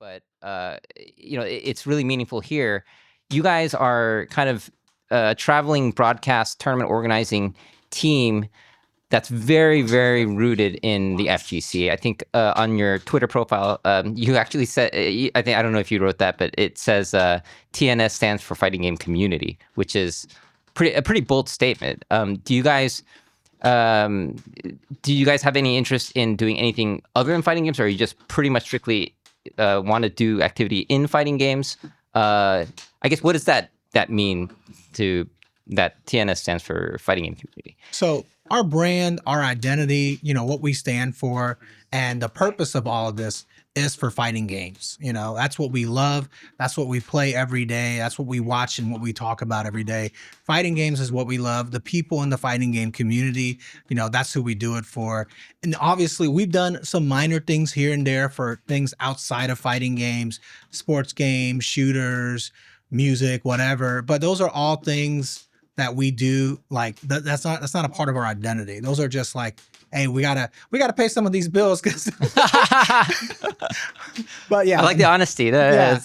but it's really meaningful here. You guys are kind of a traveling broadcast tournament organizing team that's very, very rooted in the FGC. I think on your Twitter profile, you actually said, I don't know if you wrote that, but it says TNS stands for Fighting Game Community, which is a pretty bold statement. Do you guys have any interest in doing anything other than fighting games, or are you just pretty much strictly want to do activity in fighting games? I guess, what does that mean to that TNS stands for Fighting Game Community? So our brand, our identity, what we stand for, and the purpose of all of this is for fighting games. That's what we love. That's what we play every day. That's what we watch and what we talk about every day. Fighting games is what we love. The people in the fighting game community, that's who we do it for. And obviously we've done some minor things here and there for things outside of fighting games, sports games, shooters, music, whatever. But those are all things that we do. Like that's not a part of our identity. Those are just like, hey, we gotta pay some of these bills. But yeah, I like the honesty. Yeah.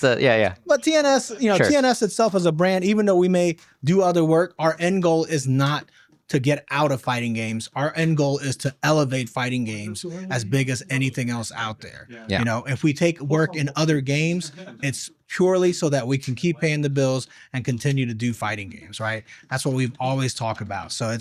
But TNS, sure. TNS itself as a brand, even though we may do other work, our end goal is not to get out of fighting games. Our end goal is to elevate fighting games as big as anything else out there. Yeah. If we take work in other games, it's purely so that we can keep paying the bills and continue to do fighting games, right? That's what we've always talked about. So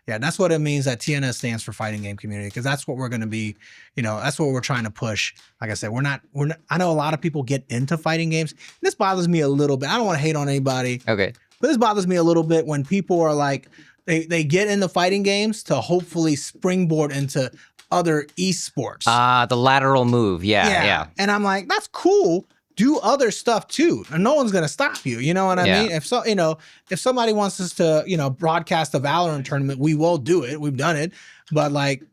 that's what it means that TNS stands for Fighting Game Community, because that's what we're going to be, that's what we're trying to push. Like I said, we're not, I know a lot of people get into fighting games. This bothers me a little bit. I don't want to hate on anybody. Okay. But this bothers me a little bit when people are like, they get into fighting games to hopefully springboard into other esports. The lateral move. Yeah. And I'm like, that's cool. Do other stuff too. And no one's going to stop you. You know what I mean? If somebody wants us to, broadcast a Valorant tournament, we will do it. We've done it. But like,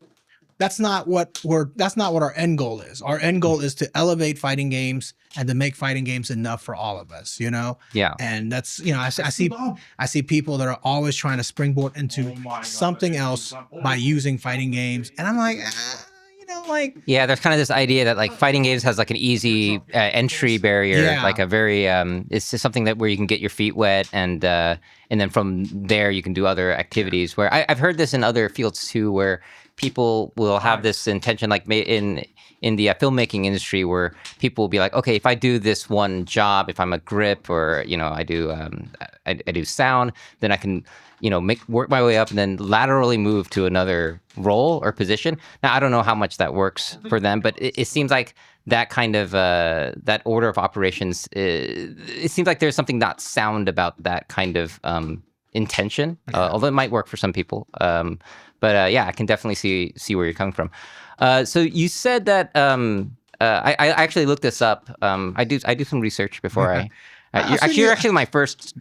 that's not what our end goal is. Our end goal is to elevate fighting games and to make fighting games enough for all of us, Yeah. And that's, I see people that are always trying to springboard into something else by using fighting games. And I'm like, yeah, there's kind of this idea that like fighting games has like an easy entry barrier, like a very it's just something that where you can get your feet wet, and then from there you can do other activities. Where I've heard this in other fields too, where people will have this intention, like in the filmmaking industry, where people will be like, okay, if I do this one job, if I'm a grip or I do sound, then I can work my way up and then laterally move to another role or position. Now, I don't know how much that works for them, but it seems like that kind of that order of operations, it seems like there's something not sound about that kind of intention, although it might work for some people. But I can definitely see where you're coming from. So you said that I actually looked this up. I do some research before you're actually my first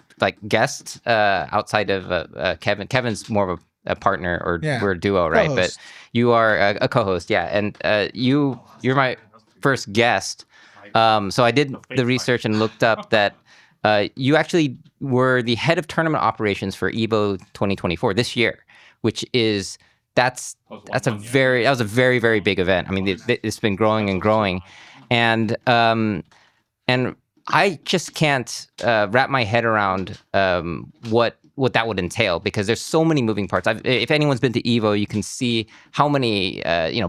guest outside of Kevin. Kevin's more of a partner, or we're a duo, right? Co-host. But you are a co-host, and you're my first guest. So I did the research and looked up that you actually were the head of tournament operations for EVO 2024 this year, which is that was a very, very big event. I mean, it's been growing and growing, and I just can't wrap my head around what that would entail, because there's so many moving parts. If anyone's been to EVO, you can see how many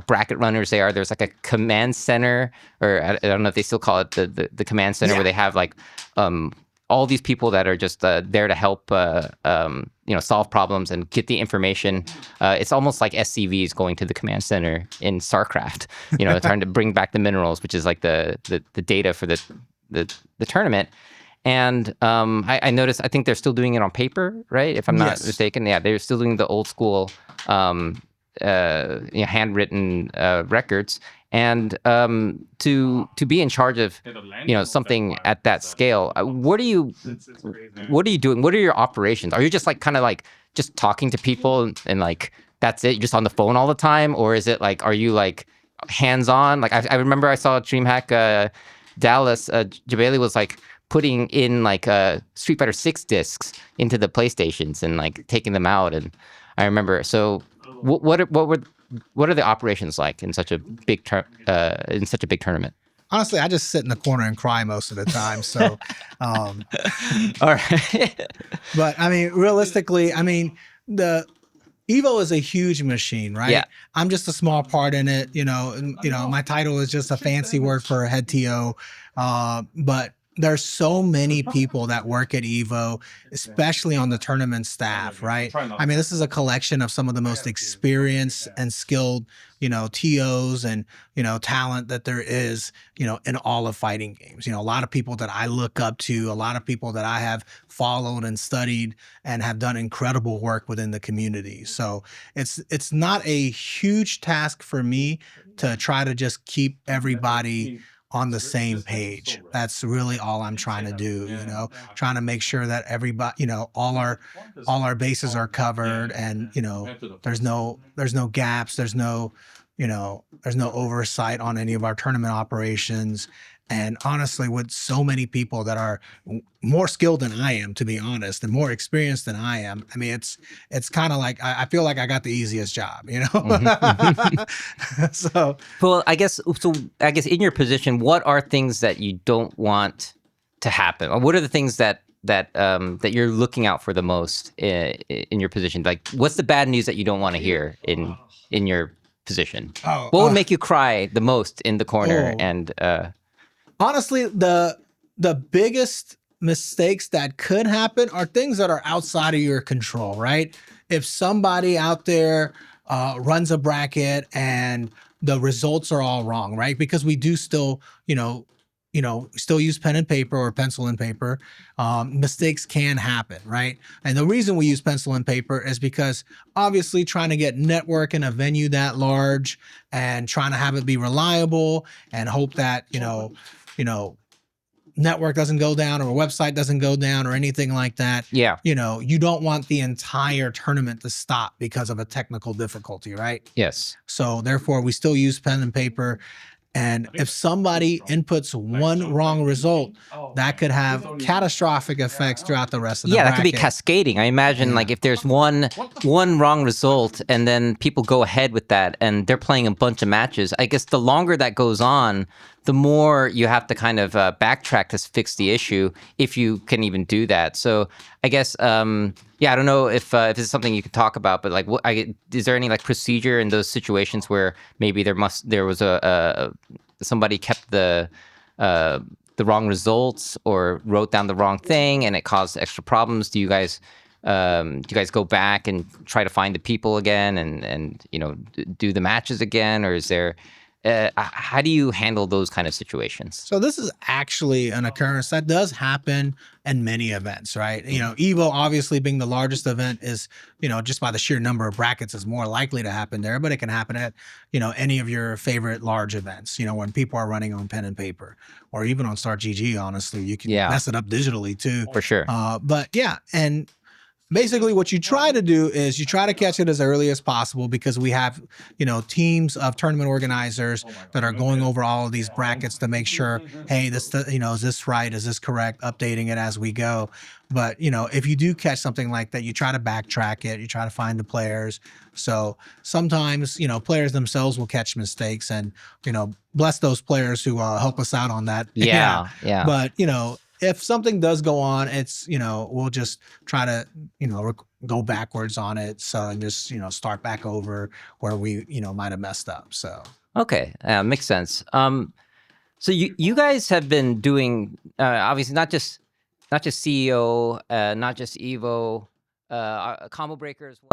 bracket runners there are. There's like a command center, or I don't know if they still call it the command center, where they have all these people that are just there to help solve problems and get the information. It's almost like SCVs going to the command center in StarCraft, trying to bring back the minerals, which is like the data for the tournament. And I noticed, I think they're still doing it on paper, right? If I'm not mistaken. Yeah, they're still doing the old school handwritten records. And to be in charge of something at that scale, what are you doing? What are your operations? Are you just just talking to people and that's it? You're just on the phone all the time, or is it are you hands on? I remember I saw DreamHack Dallas, Jabali was putting in Street Fighter 6 discs into the PlayStations and taking them out, and I remember. So what are the operations like in such a big tournament? honestly, I just sit in the corner and cry most of the time. So, all right. but I mean, realistically, I mean, the Evo is a huge machine, right? Yeah. I'm just a small part in it. My title is just a fancy word for a head TO. But there's so many people that work at Evo, especially on the tournament staff, right? I mean, this is a collection of some of the most experienced and skilled, TOs and, talent that there is, in all of fighting games. A lot of people that I look up to, a lot of people that I have followed and studied and have done incredible work within the community. So it's not a huge task for me to try to just keep everybody on the same page. That's really all I'm trying to do, trying to make sure that everybody, all our bases are covered and, there's no gaps, there's no oversight on any of our tournament operations. And honestly, with so many people that are more skilled than I am, to be honest, and more experienced than I am, I mean, it's kind of like I feel like I got the easiest job, So, well, I guess in your position, what are things that you don't want to happen? Or what are the things that you're looking out for the most in your position? Like, what's the bad news that you don't want to hear in your position? What would make you cry the most in the corner? And honestly, the biggest mistakes that could happen are things that are outside of your control, right? If somebody out there runs a bracket and the results are all wrong, right? Because we do still, still use pen and paper or pencil and paper. Mistakes can happen, right? And the reason we use pencil and paper is because obviously trying to get network in a venue that large and trying to have it be reliable and hope that, network doesn't go down or a website doesn't go down or anything like that. Yeah. You don't want the entire tournament to stop because of a technical difficulty, right? Yes. So therefore we still use pen and paper. And if somebody inputs one wrong result, that could have catastrophic effects throughout the rest of the bracket. That could be cascading. I imagine like if there's one wrong result and then people go ahead with that and they're playing a bunch of matches, I guess the longer that goes on, the more you have to kind of backtrack to fix the issue, if you can even do that. So I guess, I don't know if it's something you could talk about, but like, is there any like procedure in those situations where maybe there was somebody kept the wrong results or wrote down the wrong thing and it caused extra problems? Do you guys go back and try to find the people again and do the matches again, or is there? How do you handle those kind of situations? So this is actually an occurrence that does happen in many events, right? Evo obviously being the largest event is, just by the sheer number of brackets is more likely to happen there, but it can happen at, any of your favorite large events, when people are running on pen and paper or even on Start GG, honestly, you can mess it up digitally too. For sure. But yeah, and basically what you try to do is you try to catch it as early as possible because we have, teams of tournament organizers that are going over all of these brackets to make sure, hey, this, is this right? Is this correct? Updating it as we go. But, if you do catch something like that, you try to backtrack it. You try to find the players. So sometimes, players themselves will catch mistakes and, bless those players who help us out on that. Yeah. But, if something does go on, it's, we'll just try to, go backwards on it. So, and just, start back over where we, might have messed up. So. Okay. Makes sense. So you guys have been doing, obviously not just CEO, not just Evo, combo breakers.